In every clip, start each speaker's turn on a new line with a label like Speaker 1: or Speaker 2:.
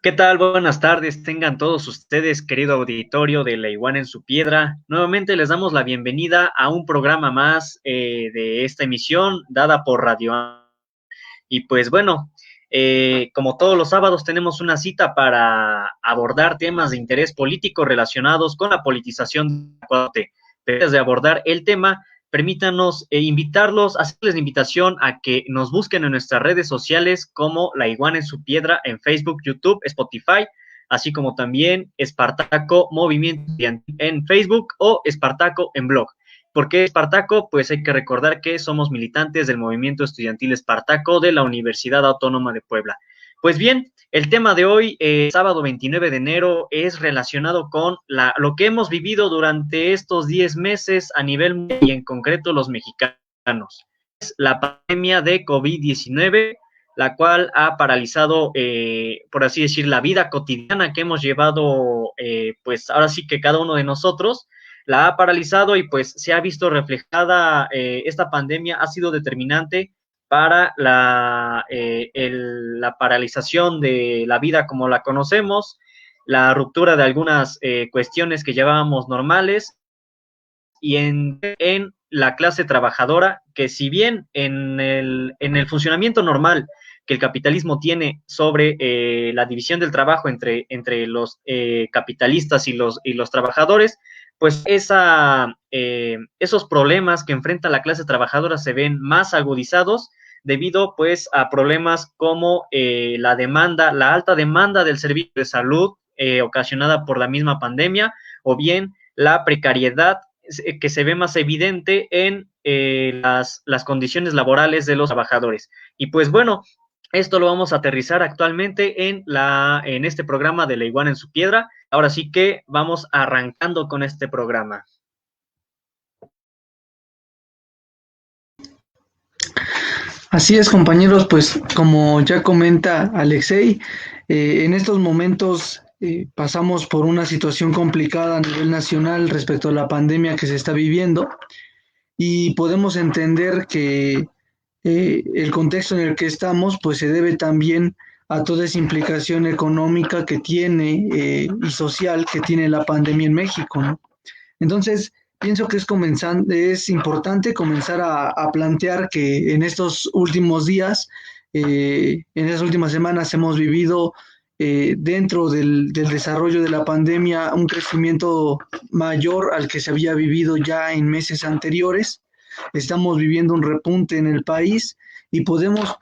Speaker 1: ¿Qué tal? Buenas tardes, tengan todos ustedes, querido auditorio de La Iguana en su Piedra. Nuevamente les damos la bienvenida a un programa más de esta emisión dada por Radio. Y pues bueno, como todos los sábados tenemos una cita para abordar temas de interés político relacionados con la politización de la 4T. Pero antes de abordar el tema, permítanos invitarlos, hacerles la invitación a que nos busquen en nuestras redes sociales como La Iguana en su Piedra en Facebook, YouTube, Spotify, así como también Espartaco Movimiento en Facebook o Espartaco en blog. ¿Por qué Espartaco? Pues hay que recordar que somos militantes del movimiento estudiantil Espartaco de la Universidad Autónoma de Puebla. Pues bien, el tema de hoy, sábado 29 de enero, es relacionado con lo que hemos vivido durante estos 10 meses a nivel mundial y en concreto los mexicanos. Es la pandemia de COVID-19, la cual ha paralizado, por así decir, la vida cotidiana que hemos llevado, pues ahora sí que cada uno de nosotros la ha paralizado y pues se ha visto reflejada, esta pandemia ha sido determinante para la paralización de la vida como la conocemos, la ruptura de algunas cuestiones que llevábamos normales y en la clase trabajadora, que si bien en el funcionamiento normal que el capitalismo tiene sobre la división del trabajo entre los capitalistas y los trabajadores, pues esos problemas que enfrenta la clase trabajadora se ven más agudizados debido pues a problemas como la alta demanda del servicio de salud ocasionada por la misma pandemia, o bien la precariedad que se ve más evidente en las condiciones laborales de los trabajadores. Y pues bueno, esto lo vamos a aterrizar actualmente en este programa de La Iguana en su Piedra. Ahora sí que vamos arrancando con este programa.
Speaker 2: Así es, compañeros, pues como ya comenta Alexei, en estos momentos pasamos por una situación complicada a nivel nacional respecto a la pandemia que se está viviendo y podemos entender que el contexto en el que estamos pues se debe también a toda esa implicación económica que tiene y social que tiene la pandemia en México, ¿no? Entonces, pienso que es importante comenzar a plantear que en estos últimos días, en esas últimas semanas, hemos vivido dentro del desarrollo de la pandemia un crecimiento mayor al que se había vivido ya en meses anteriores. Estamos viviendo un repunte en el país y podemos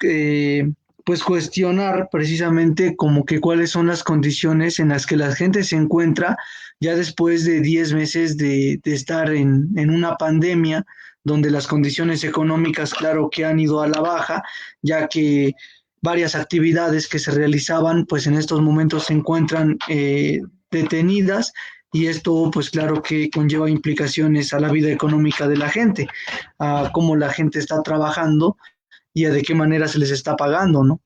Speaker 2: pues cuestionar precisamente como que cuáles son las condiciones en las que la gente se encuentra ya después de 10 meses de estar en una pandemia donde las condiciones económicas, claro que han ido a la baja, ya que varias actividades que se realizaban, pues en estos momentos se encuentran detenidas y esto, pues claro que conlleva implicaciones a la vida económica de la gente, a cómo la gente está trabajando y a de qué manera se les está pagando, ¿no?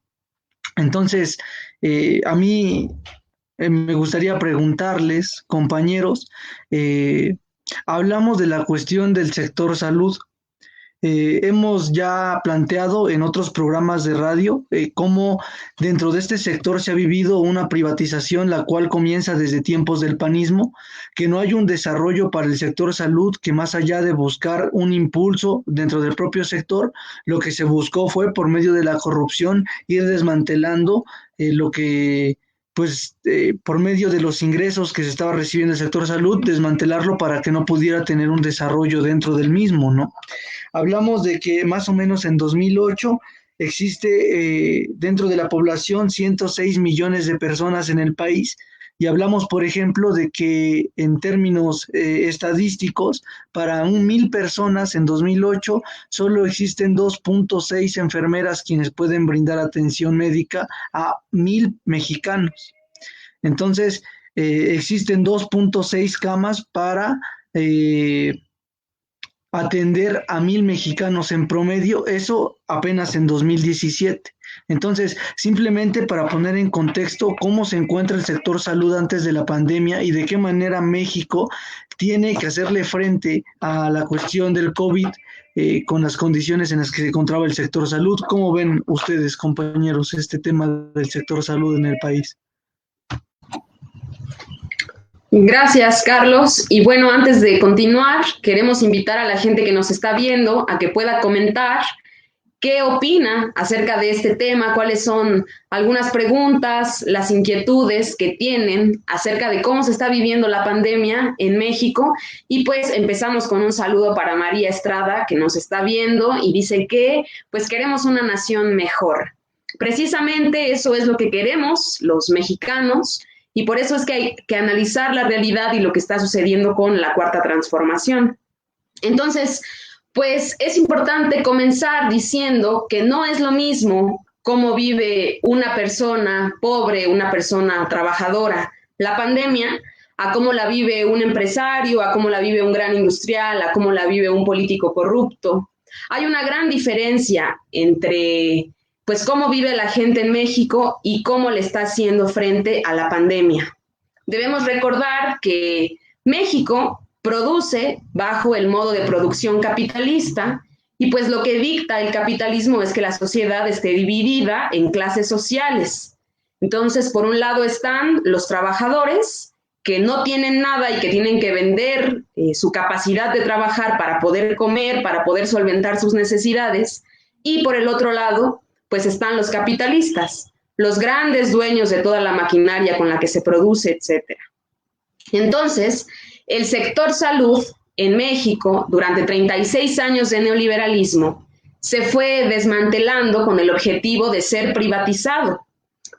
Speaker 2: Entonces, a mí me gustaría preguntarles, compañeros, eh, hablamos de la cuestión del sector salud. Hemos ya planteado en otros programas de radio cómo dentro de este sector se ha vivido una privatización, la cual comienza desde tiempos del panismo, que no hay un desarrollo para el sector salud, que más allá de buscar un impulso dentro del propio sector, lo que se buscó fue por medio de la corrupción ir desmantelando lo que pues por medio de los ingresos que se estaba recibiendo el sector salud, desmantelarlo para que no pudiera tener un desarrollo dentro del mismo, ¿no? Hablamos de que más o menos en 2008 existe dentro de la población 106 millones de personas en el país y hablamos, por ejemplo, de que en términos estadísticos, para 1,000 personas en 2008 solo existen 2.6 enfermeras quienes pueden brindar atención médica a 1,000 mexicanos. Entonces, existen 2.6 camas para atender a 1,000 mexicanos en promedio, eso apenas en 2017. Entonces, simplemente para poner en contexto cómo se encuentra el sector salud antes de la pandemia y de qué manera México tiene que hacerle frente a la cuestión del COVID con las condiciones en las que se encontraba el sector salud. ¿Cómo ven ustedes, compañeros, este tema del sector salud en el país?
Speaker 3: Gracias, Carlos. Y bueno, antes de continuar, queremos invitar a la gente que nos está viendo a que pueda comentar qué opina acerca de este tema, cuáles son algunas preguntas, las inquietudes que tienen acerca de cómo se está viviendo la pandemia en México. Y pues empezamos con un saludo para María Estrada, que nos está viendo y dice que pues queremos una nación mejor. Precisamente eso es lo que queremos los mexicanos y por eso es que hay que analizar la realidad y lo que está sucediendo con la Cuarta Transformación. Entonces, pues es importante comenzar diciendo que no es lo mismo cómo vive una persona pobre, una persona trabajadora, la pandemia, a cómo la vive un empresario, a cómo la vive un gran industrial, a cómo la vive un político corrupto. Hay una gran diferencia entre pues cómo vive la gente en México y cómo le está haciendo frente a la pandemia. Debemos recordar que México produce bajo el modo de producción capitalista y pues lo que dicta el capitalismo es que la sociedad esté dividida en clases sociales. Entonces, por un lado están los trabajadores que no tienen nada y que tienen que vender su capacidad de trabajar para poder comer, para poder solventar sus necesidades, y por el otro lado, pues están los capitalistas, los grandes dueños de toda la maquinaria con la que se produce, etcétera. Entonces, el sector salud en México, durante 36 años de neoliberalismo, se fue desmantelando con el objetivo de ser privatizado.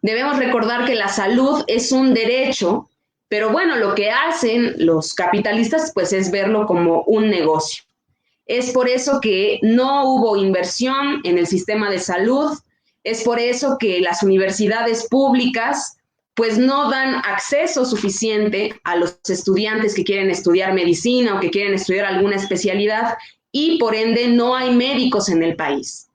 Speaker 3: Debemos recordar que la salud es un derecho, pero bueno, lo que hacen los capitalistas pues es verlo como un negocio. Es por eso que no hubo inversión en el sistema de salud, es por eso que las universidades públicas pues no dan acceso suficiente a los estudiantes que quieren estudiar medicina o que quieren estudiar alguna especialidad y por ende no hay médicos en el país.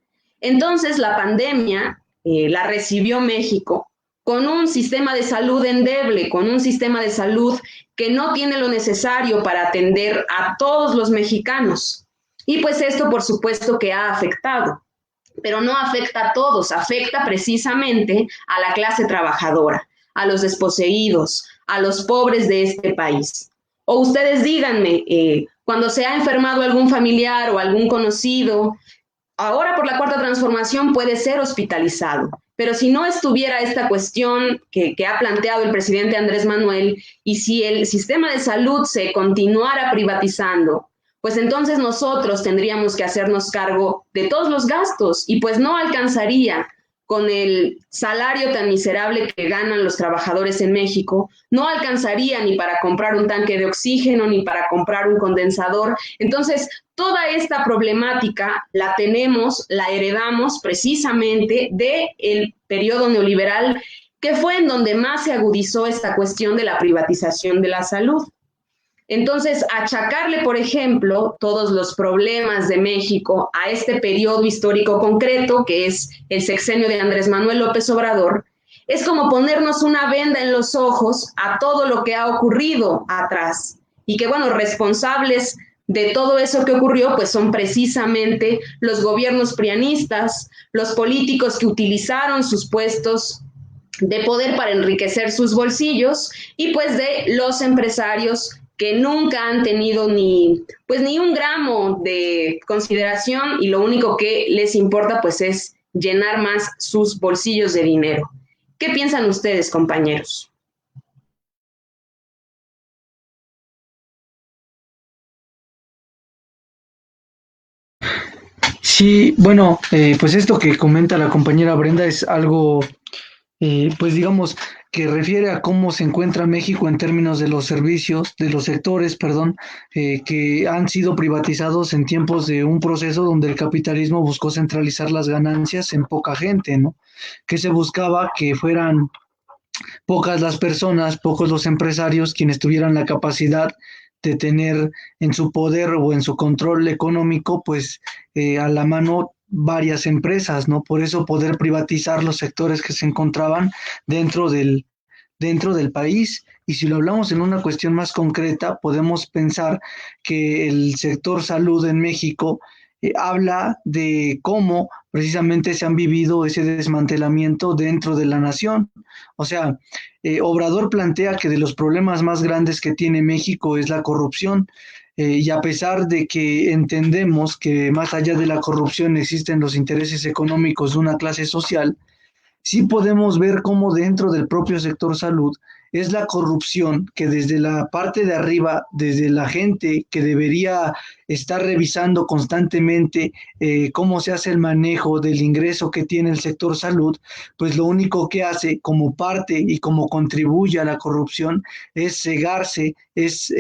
Speaker 3: Entonces la pandemia la recibió México con un sistema de salud endeble, con un sistema de salud que no tiene lo necesario para atender a todos los mexicanos. Y pues esto por supuesto que ha afectado, pero no afecta a todos, afecta precisamente a la clase trabajadora, a los desposeídos, a los pobres de este país. O ustedes díganme, cuando se ha enfermado algún familiar o algún conocido, ahora por la Cuarta Transformación puede ser hospitalizado, pero si no estuviera esta cuestión que ha planteado el presidente Andrés Manuel y si el sistema de salud se continuara privatizando, pues entonces nosotros tendríamos que hacernos cargo de todos los gastos y pues no alcanzaría con el salario tan miserable que ganan los trabajadores en México, no alcanzaría ni para comprar un tanque de oxígeno, ni para comprar un condensador. Entonces, toda esta problemática la tenemos, la heredamos precisamente del periodo neoliberal, que fue en donde más se agudizó esta cuestión de la privatización de la salud. Entonces, achacarle, por ejemplo, todos los problemas de México a este periodo histórico concreto, que es el sexenio de Andrés Manuel López Obrador, es como ponernos una venda en los ojos a todo lo que ha ocurrido atrás. Y que, bueno, responsables de todo eso que ocurrió, pues son precisamente los gobiernos prianistas, los políticos que utilizaron sus puestos de poder para enriquecer sus bolsillos y pues de los empresarios que nunca han tenido ni un gramo de consideración y lo único que les importa pues es llenar más sus bolsillos de dinero. ¿Qué piensan ustedes, compañeros?
Speaker 2: Sí, bueno, pues esto que comenta la compañera Brenda es algo, pues digamos, que refiere a cómo se encuentra México en términos de los servicios, de los sectores, perdón, que han sido privatizados en tiempos de un proceso donde el capitalismo buscó centralizar las ganancias en poca gente, ¿no? Que se buscaba que fueran pocas las personas, pocos los empresarios quienes tuvieran la capacidad de tener en su poder o en su control económico, pues a la mano varias empresas, ¿no? Por eso poder privatizar los sectores que se encontraban dentro dentro del país. Y si lo hablamos en una cuestión más concreta, podemos pensar que el sector salud en México habla de cómo precisamente se han vivido ese desmantelamiento dentro de la nación. O sea, Obrador plantea que de los problemas más grandes que tiene México es la corrupción. Y a pesar de que entendemos que más allá de la corrupción existen los intereses económicos de una clase social, sí podemos ver cómo dentro del propio sector salud es la corrupción que desde la parte de arriba, desde la gente que debería estar revisando constantemente cómo se hace el manejo del ingreso que tiene el sector salud, pues lo único que hace como parte y como contribuye a la corrupción es cegarse, es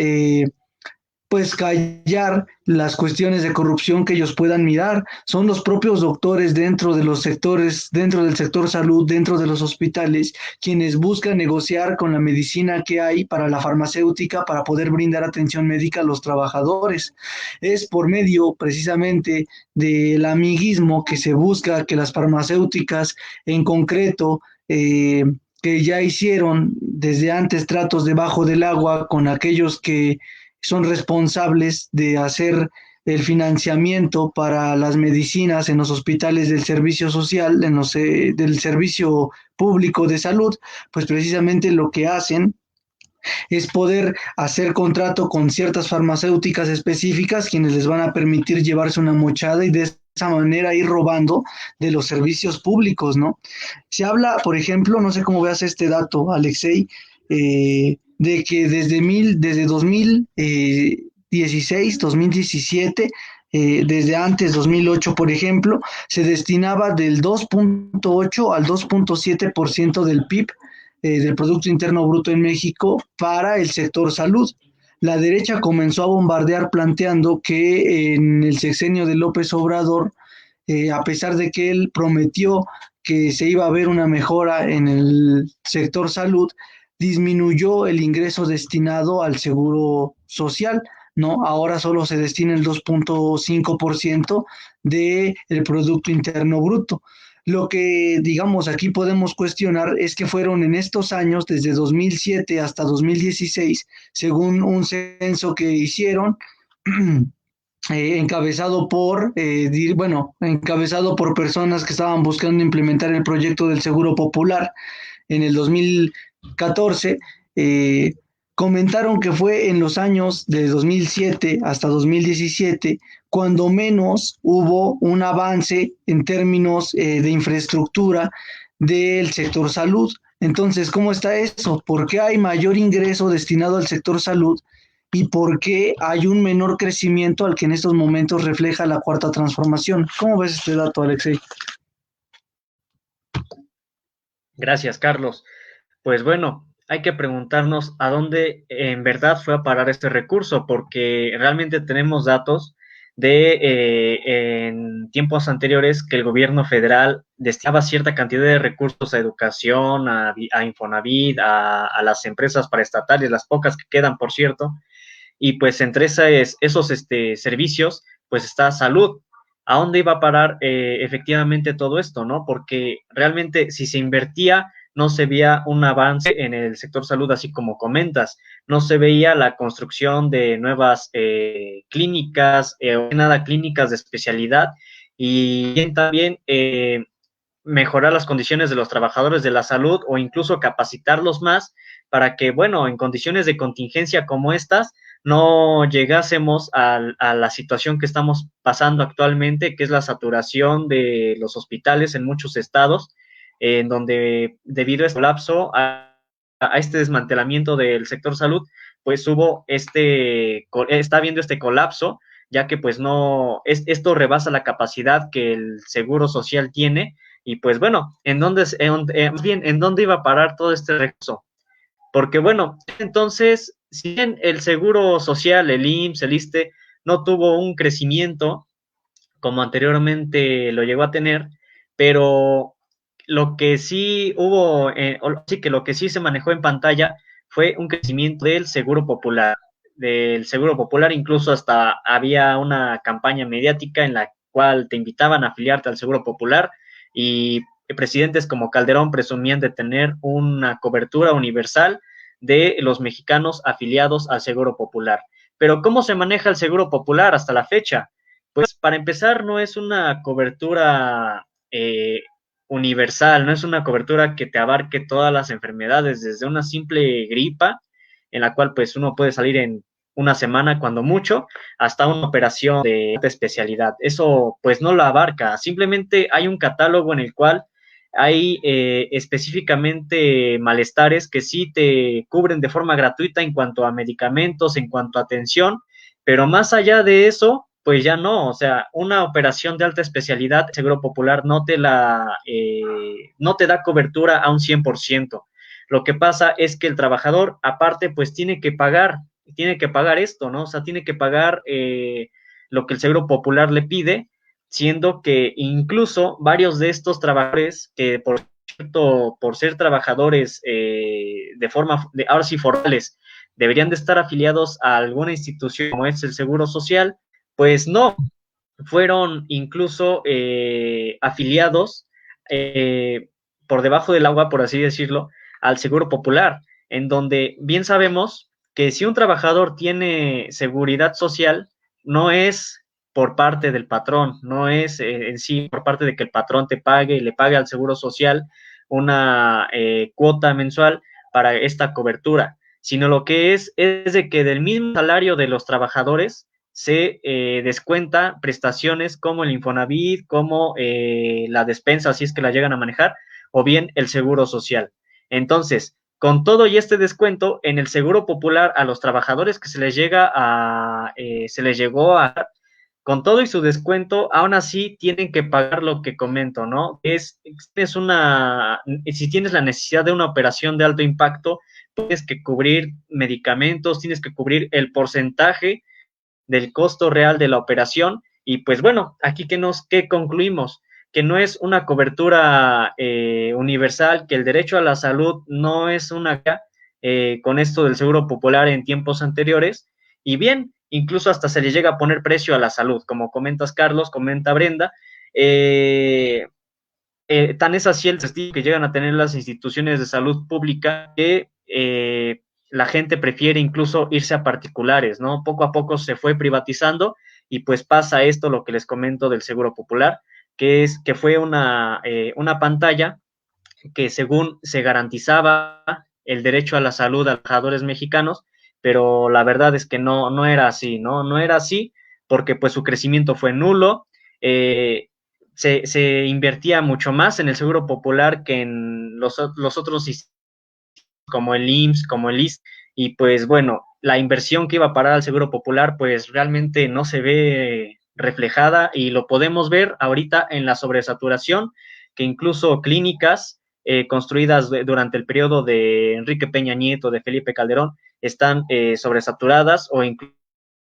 Speaker 2: pues callar las cuestiones de corrupción que ellos puedan mirar. Son los propios doctores dentro de los sectores, dentro del sector salud, dentro de los hospitales, quienes buscan negociar con la medicina que hay para la farmacéutica para poder brindar atención médica a los trabajadores. Es por medio precisamente del amiguismo que se busca que las farmacéuticas en concreto que ya hicieron desde antes tratos debajo del agua con aquellos que son responsables de hacer el financiamiento para las medicinas en los hospitales del servicio social, del servicio público de salud, pues precisamente lo que hacen es poder hacer contrato con ciertas farmacéuticas específicas, quienes les van a permitir llevarse una mochada y de esa manera ir robando de los servicios públicos, ¿no? Se habla, por ejemplo, no sé cómo veas este dato, Alexei, de que desde 2016, 2017, desde antes, 2008, por ejemplo, se destinaba del 2.8 al 2.7% del PIB, del Producto Interno Bruto en México, para el sector salud. La derecha comenzó a bombardear planteando que en el sexenio de López Obrador, a pesar de que él prometió que se iba a ver una mejora en el sector salud, disminuyó el ingreso destinado al seguro social, ¿no? Ahora solo se destina el 2.5% del Producto Interno Bruto. Lo que, digamos, aquí podemos cuestionar es que fueron en estos años, desde 2007 hasta 2016, según un censo que hicieron, encabezado por personas que estaban buscando implementar el proyecto del Seguro Popular en el 2014, comentaron que fue en los años de 2007 hasta 2017 cuando menos hubo un avance en términos de infraestructura del sector salud. Entonces, ¿cómo está eso? ¿Por qué hay mayor ingreso destinado al sector salud y por qué hay un menor crecimiento al que en estos momentos refleja la cuarta transformación? ¿Cómo ves este dato, Alexei?
Speaker 1: Gracias, Carlos. Pues bueno, hay que preguntarnos a dónde en verdad fue a parar este recurso, porque realmente tenemos datos en tiempos anteriores que el gobierno federal destinaba cierta cantidad de recursos a educación, a Infonavit, a las empresas paraestatales, las pocas que quedan, por cierto, y pues entre esos servicios, pues está salud. ¿A dónde iba a parar efectivamente todo esto, no? Porque realmente si se invertía, no se veía un avance en el sector salud, así como comentas, no se veía la construcción de nuevas clínicas, nada clínicas de especialidad, y también mejorar las condiciones de los trabajadores de la salud o incluso capacitarlos más para que, bueno, en condiciones de contingencia como estas, no llegásemos a la situación que estamos pasando actualmente, que es la saturación de los hospitales en muchos estados, en donde debido a este colapso, a este desmantelamiento del sector salud, pues está habiendo este colapso, ya que pues esto rebasa la capacidad que el seguro social tiene, y pues bueno, más bien, ¿en dónde iba a parar todo este recurso? Porque bueno, entonces, si bien el seguro social, el IMSS, el ISSSTE, no tuvo un crecimiento como anteriormente lo llegó a tener, pero lo que sí hubo, sí que lo que sí se manejó en pantalla fue un crecimiento del seguro popular, incluso hasta había una campaña mediática en la cual te invitaban a afiliarte al seguro popular, y presidentes como Calderón presumían de tener una cobertura universal de los mexicanos afiliados al seguro popular. Pero ¿cómo se maneja el seguro popular hasta la fecha? Pues para empezar, no es una cobertura universal, no es una cobertura que te abarque todas las enfermedades, desde una simple gripa, en la cual pues uno puede salir en una semana cuando mucho, hasta una operación de alta especialidad. Eso pues no lo abarca, simplemente hay un catálogo en el cual hay específicamente malestares que sí te cubren de forma gratuita en cuanto a medicamentos, en cuanto a atención, pero más allá de eso, pues ya no, o sea, una operación de alta especialidad, el Seguro Popular no te da cobertura a un 100%. Lo que pasa es que el trabajador, aparte, pues tiene que pagar esto, ¿no? O sea, tiene que pagar lo que el Seguro Popular le pide, siendo que incluso varios de estos trabajadores, que por cierto, por ser trabajadores ahora sí formales, deberían de estar afiliados a alguna institución como es el Seguro Social, pues no, fueron incluso afiliados por debajo del agua, por así decirlo, al Seguro Popular, en donde bien sabemos que si un trabajador tiene seguridad social, no es por parte del patrón, no es en sí por parte de que el patrón te pague y le pague al Seguro Social una cuota mensual para esta cobertura, sino lo que es de que del mismo salario de los trabajadores se descuenta prestaciones como el Infonavit, como la despensa, si es que la llegan a manejar, o bien el seguro social. Entonces, con todo y este descuento, en el Seguro Popular a los trabajadores que se les llegó a, con todo y su descuento, aún así tienen que pagar lo que comento, ¿no? Si tienes la necesidad de una operación de alto impacto, tienes que cubrir medicamentos, tienes que cubrir el porcentaje del costo real de la operación. Y pues bueno, aquí que concluimos, que no es una cobertura universal, que el derecho a la salud no es una con esto del Seguro Popular en tiempos anteriores, y bien, incluso hasta se le llega a poner precio a la salud, como comentas Carlos, comenta Brenda, tan es así el prestigio que llegan a tener las instituciones de salud pública que la gente prefiere incluso irse a particulares, ¿no? Poco a poco se fue privatizando y pues pasa esto, lo que les comento del Seguro Popular, que fue una pantalla que según se garantizaba el derecho a la salud a los trabajadores mexicanos, pero la verdad es que no era así, ¿no? No era así porque pues su crecimiento fue nulo, se invertía mucho más en el Seguro Popular que en los otros sistemas como el IMSS, como el ISSSTE, y pues bueno, la inversión que iba a parar al Seguro Popular pues realmente no se ve reflejada y lo podemos ver ahorita en la sobresaturación, que incluso clínicas construidas durante el periodo de Enrique Peña Nieto, de Felipe Calderón, están sobresaturadas o incluso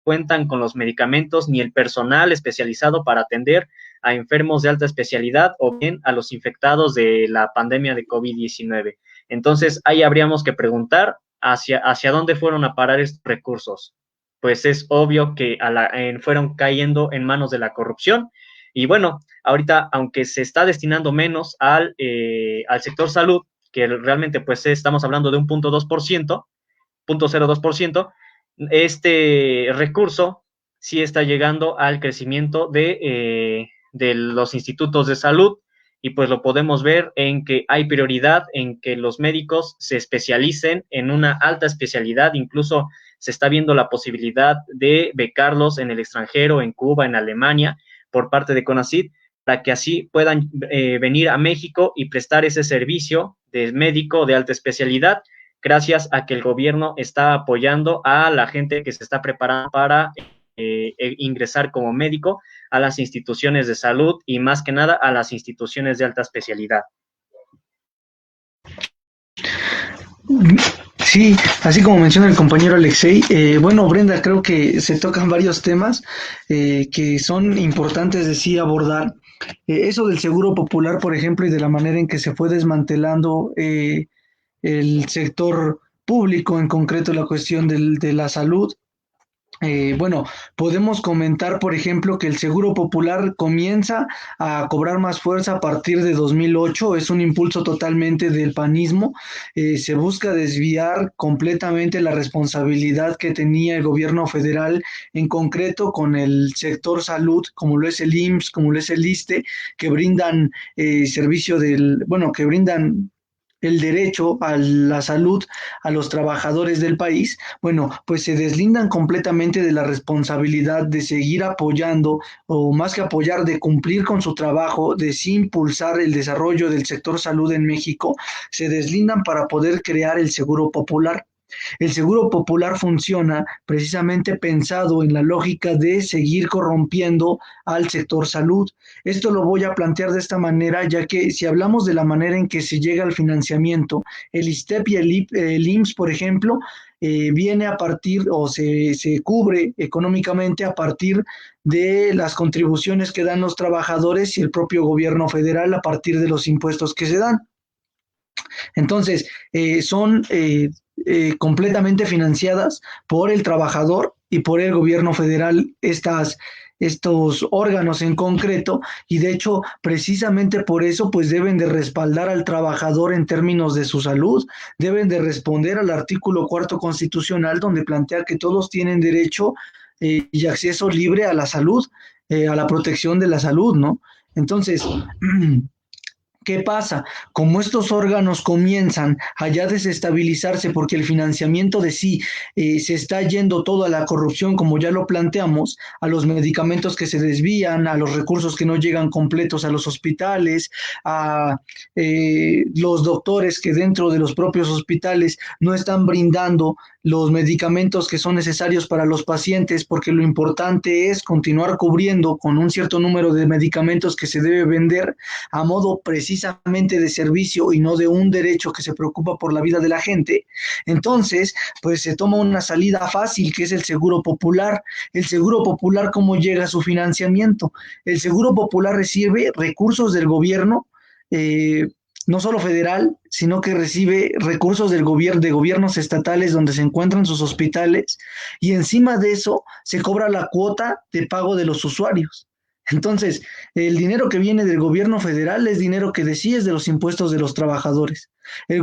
Speaker 1: cuentan con los medicamentos ni el personal especializado para atender a enfermos de alta especialidad o bien a los infectados de la pandemia de COVID-19. Entonces, ahí habríamos que preguntar hacia dónde fueron a parar estos recursos. Pues es obvio que fueron cayendo en manos de la corrupción. Y bueno, ahorita, aunque se está destinando menos al sector salud, que realmente pues estamos hablando de un 0.02%, este recurso sí está llegando al crecimiento de los institutos de salud, y pues lo podemos ver en que hay prioridad en que los médicos se especialicen en una alta especialidad, incluso se está viendo la posibilidad de becarlos en el extranjero, en Cuba, en Alemania, por parte de CONACYT, para que así puedan venir a México y prestar ese servicio de médico de alta especialidad, gracias a que el gobierno está apoyando a la gente que se está preparando para ingresar como médico a las instituciones de salud y más que nada a las instituciones de alta especialidad.
Speaker 2: Sí, así como menciona el compañero Alexei, bueno, Brenda, creo que se tocan varios temas que son importantes de sí abordar. Eso del seguro popular, por ejemplo, y de la manera en que se fue desmantelando el sector público, en concreto la cuestión de la salud, Bueno, podemos comentar, por ejemplo, que el Seguro Popular comienza a cobrar más fuerza a partir de 2008. Es un impulso totalmente del panismo. Se busca desviar completamente la responsabilidad que tenía el gobierno federal, en concreto con el sector salud, como lo es el IMSS, como lo es el ISSSTE, que brindan bueno, que brindan el derecho a la salud a los trabajadores del país. Bueno, pues se deslindan completamente de la responsabilidad de seguir apoyando, o más que apoyar, de cumplir con su trabajo, de sí impulsar el desarrollo del sector salud en México. Se deslindan para poder crear el Seguro Popular. El Seguro Popular funciona precisamente pensado en la lógica de seguir corrompiendo al sector salud. Esto lo voy a plantear de esta manera, ya que si hablamos de la manera en que se llega al financiamiento, el ISSSTE y el IMSS, por ejemplo, viene a partir o se cubre económicamente a partir de las contribuciones que dan los trabajadores y el propio gobierno federal a partir de los impuestos que se dan. Entonces, son completamente financiadas por el trabajador y por el gobierno federal estos órganos en concreto, y de hecho precisamente por eso pues deben de respaldar al trabajador en términos de su salud, deben de responder al artículo 4 constitucional, donde plantea que todos tienen derecho y acceso libre a la salud, a la protección de la salud, ¿no? Entonces, ¿qué pasa? Como estos órganos comienzan a ya desestabilizarse porque el financiamiento de sí se está yendo todo a la corrupción, como ya lo planteamos, a los medicamentos que se desvían, a los recursos que no llegan completos a los hospitales, a los doctores que dentro de los propios hospitales no están brindando los medicamentos que son necesarios para los pacientes, porque lo importante es continuar cubriendo con un cierto número de medicamentos que se debe vender a modo precisamente de servicio y no de un derecho que se preocupa por la vida de la gente. Entonces, pues se toma una salida fácil, que es el Seguro Popular. El Seguro Popular, ¿cómo llega a su financiamiento? El Seguro Popular recibe recursos del gobierno, no solo federal, sino que recibe recursos de gobiernos estatales donde se encuentran sus hospitales, y encima de eso se cobra la cuota de pago de los usuarios. Entonces, el dinero que viene del gobierno federal es dinero que de sí es de los impuestos de los trabajadores. El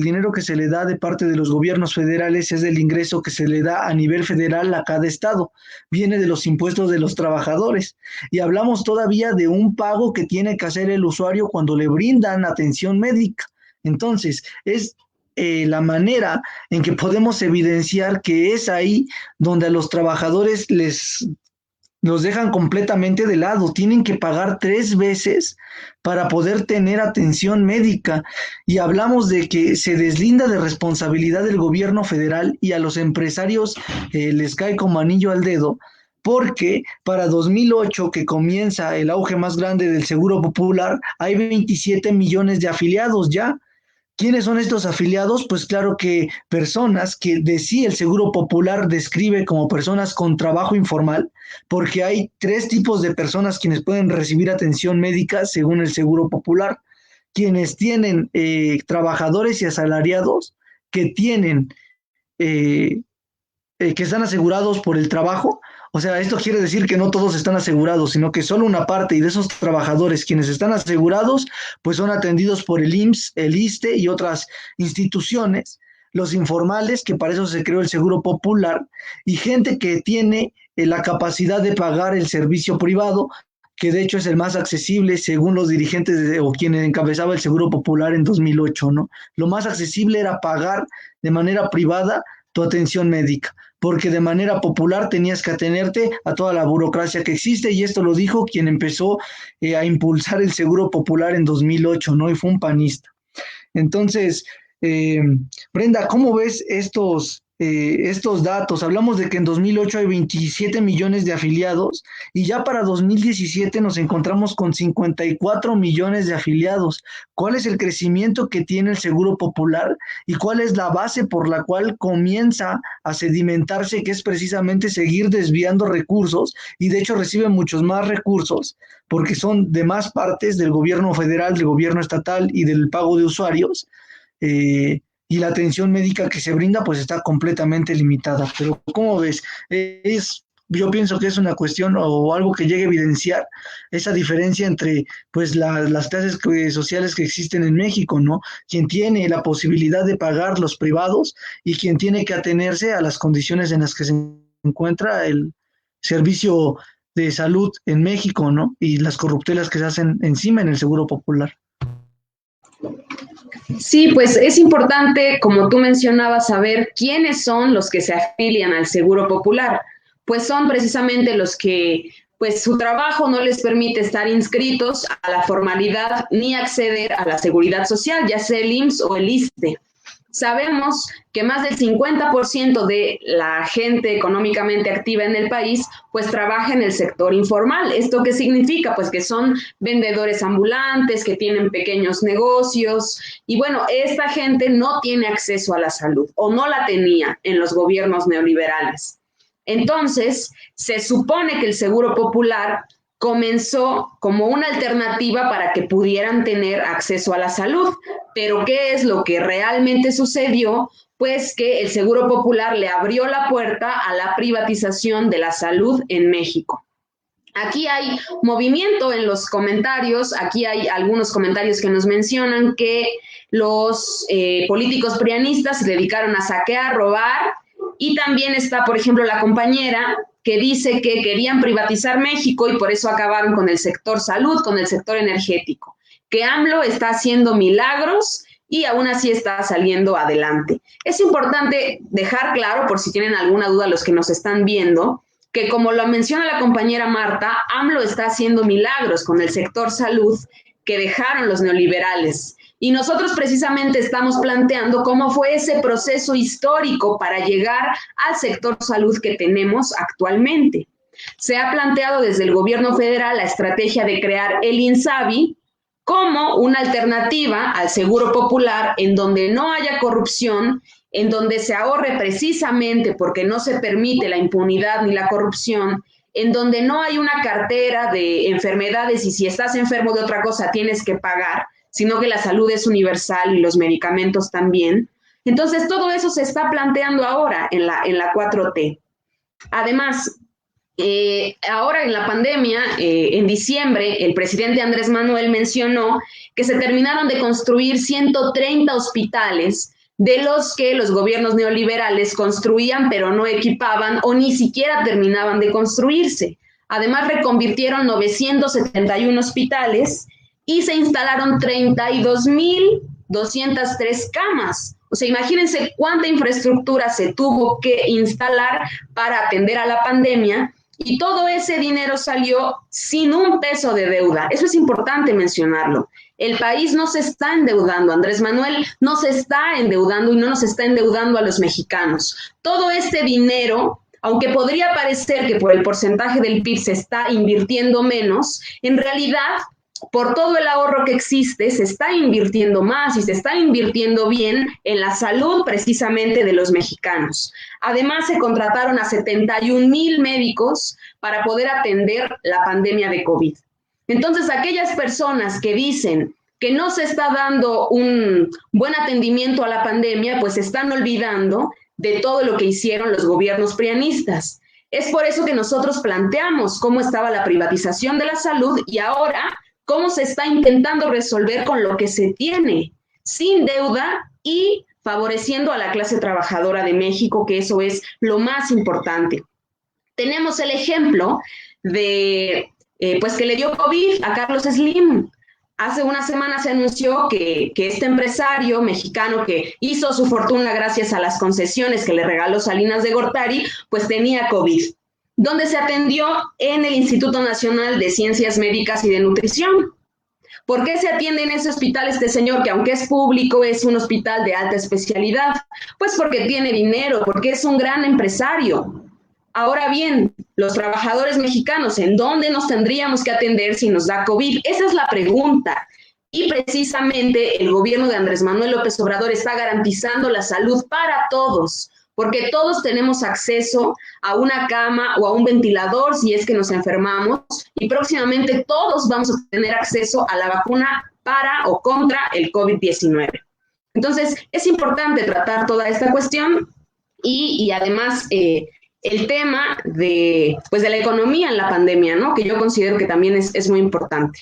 Speaker 2: dinero que se le da de parte de los gobiernos federales es del ingreso que se le da a nivel federal a cada estado. Viene de los impuestos de los trabajadores. Y hablamos todavía de un pago que tiene que hacer el usuario cuando le brindan atención médica. Entonces, es la manera en que podemos evidenciar que es ahí donde a los trabajadores los dejan completamente de lado, tienen que pagar 3 veces para poder tener atención médica, y hablamos de que se deslinda de responsabilidad del gobierno federal y a los empresarios les cae como anillo al dedo, porque para 2008, que comienza el auge más grande del Seguro Popular, hay 27 millones de afiliados ya. ¿Quiénes son estos afiliados? Pues claro que personas que de sí el Seguro Popular describe como personas con trabajo informal, porque hay 3 tipos de personas quienes pueden recibir atención médica según el Seguro Popular: quienes tienen trabajadores y asalariados que tienen que están asegurados por el trabajo. O sea, esto quiere decir que no todos están asegurados, sino que solo una parte, y de esos trabajadores quienes están asegurados, pues son atendidos por el IMSS, el ISSSTE y otras instituciones. Los informales, que para eso se creó el Seguro Popular, y gente que tiene la capacidad de pagar el servicio privado, que de hecho es el más accesible según los dirigentes o quienes encabezaba el Seguro Popular en 2008, ¿no? Lo más accesible era pagar de manera privada tu atención médica, porque de manera popular tenías que atenerte a toda la burocracia que existe, y esto lo dijo quien empezó a impulsar el Seguro Popular en 2008, ¿no? Y fue un panista. Entonces, Brenda, ¿cómo ves estos datos? Hablamos de que en 2008 hay 27 millones de afiliados, y ya para 2017 nos encontramos con 54 millones de afiliados. ¿Cuál es el crecimiento que tiene el Seguro Popular y cuál es la base por la cual comienza a sedimentarse, que es precisamente seguir desviando recursos, y de hecho recibe muchos más recursos porque son de más partes del gobierno federal, del gobierno estatal y del pago de usuarios? y la atención médica que se brinda pues está completamente limitada. Pero ¿cómo ves? Yo pienso que es una cuestión o algo que llegue a evidenciar esa diferencia entre pues las clases sociales que existen en México, ¿no? Quien tiene la posibilidad de pagar los privados y quien tiene que atenerse a las condiciones en las que se encuentra el servicio de salud en México, ¿no? Y las corruptelas que se hacen encima en el Seguro Popular.
Speaker 3: Sí, pues es importante, como tú mencionabas, saber quiénes son los que se afilian al Seguro Popular. Pues son precisamente los que, pues su trabajo no les permite estar inscritos a la formalidad ni acceder a la seguridad social, ya sea el IMSS o el ISSSTE. Sabemos que más del 50% de la gente económicamente activa en el país pues trabaja en el sector informal. ¿Esto qué significa? Pues que son vendedores ambulantes, que tienen pequeños negocios y bueno, esta gente no tiene acceso a la salud o no la tenía en los gobiernos neoliberales. Entonces, se supone que el Seguro Popular comenzó como una alternativa para que pudieran tener acceso a la salud. Pero ¿qué es lo que realmente sucedió? Pues que el Seguro Popular le abrió la puerta a la privatización de la salud en México. Aquí hay movimiento en los comentarios, aquí hay algunos comentarios que nos mencionan que los políticos prianistas se dedicaron a saquear, robar, y también está, por ejemplo, la compañera que dice que querían privatizar México y por eso acabaron con el sector salud, con el sector energético, que AMLO está haciendo milagros y aún así está saliendo adelante. Es importante dejar claro, por si tienen alguna duda los que nos están viendo, que como lo menciona la compañera Marta, AMLO está haciendo milagros con el sector salud que dejaron los neoliberales. Y nosotros precisamente estamos planteando cómo fue ese proceso histórico para llegar al sector salud que tenemos actualmente. Se ha planteado desde el gobierno federal la estrategia de crear el INSABI como una alternativa al Seguro Popular en donde no haya corrupción, en donde se ahorre precisamente porque no se permite la impunidad ni la corrupción, en donde no hay una cartera de enfermedades y si estás enfermo de otra cosa tienes que pagar, sino que la salud es universal y los medicamentos también. Entonces, todo eso se está planteando ahora en la 4T. Además, ahora en la pandemia, en diciembre, el presidente Andrés Manuel mencionó que se terminaron de construir 130 hospitales, de los que los gobiernos neoliberales construían, pero no equipaban o ni siquiera terminaban de construirse. Además, reconvirtieron 971 hospitales y se instalaron 32,203 camas. O sea, imagínense cuánta infraestructura se tuvo que instalar para atender a la pandemia y todo ese dinero salió sin un peso de deuda. Eso es importante mencionarlo. El país no se está endeudando, Andrés Manuel no se está endeudando y no nos está endeudando a los mexicanos. Todo este dinero, aunque podría parecer que por el porcentaje del PIB se está invirtiendo menos, en realidad por todo el ahorro que existe, se está invirtiendo más y se está invirtiendo bien en la salud precisamente de los mexicanos. Además, se contrataron a 71,000 médicos para poder atender la pandemia de COVID. Entonces, aquellas personas que dicen que no se está dando un buen atendimiento a la pandemia, pues se están olvidando de todo lo que hicieron los gobiernos prianistas. Es por eso que nosotros planteamos cómo estaba la privatización de la salud y ahora cómo se está intentando resolver con lo que se tiene, sin deuda y favoreciendo a la clase trabajadora de México, que eso es lo más importante. Tenemos el ejemplo de, pues que le dio COVID a Carlos Slim. Hace una semana se anunció que este empresario mexicano que hizo su fortuna gracias a las concesiones que le regaló Salinas de Gortari, pues tenía COVID, donde se atendió en el Instituto Nacional de Ciencias Médicas y de Nutrición. ¿Por qué se atiende en ese hospital este señor, que aunque es público, es un hospital de alta especialidad? Pues porque tiene dinero, porque es un gran empresario. Ahora bien, los trabajadores mexicanos, ¿en dónde nos tendríamos que atender si nos da COVID? Esa es la pregunta. Y precisamente el gobierno de Andrés Manuel López Obrador está garantizando la salud para todos, porque todos tenemos acceso a una cama o a un ventilador si es que nos enfermamos, y próximamente todos vamos a tener acceso a la vacuna para o contra el COVID-19. Entonces, es importante tratar toda esta cuestión y además el tema de, pues, de la economía en la pandemia, ¿no? Que yo considero que también es muy importante.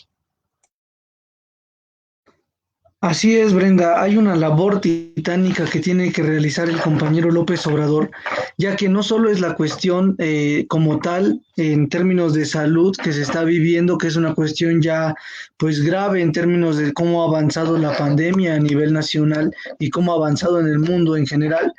Speaker 2: Así es, Brenda, hay una labor titánica que tiene que realizar el compañero López Obrador, ya que no solo es la cuestión como tal en términos de salud que se está viviendo, que es una cuestión ya pues grave en términos de cómo ha avanzado la pandemia a nivel nacional y cómo ha avanzado en el mundo en general.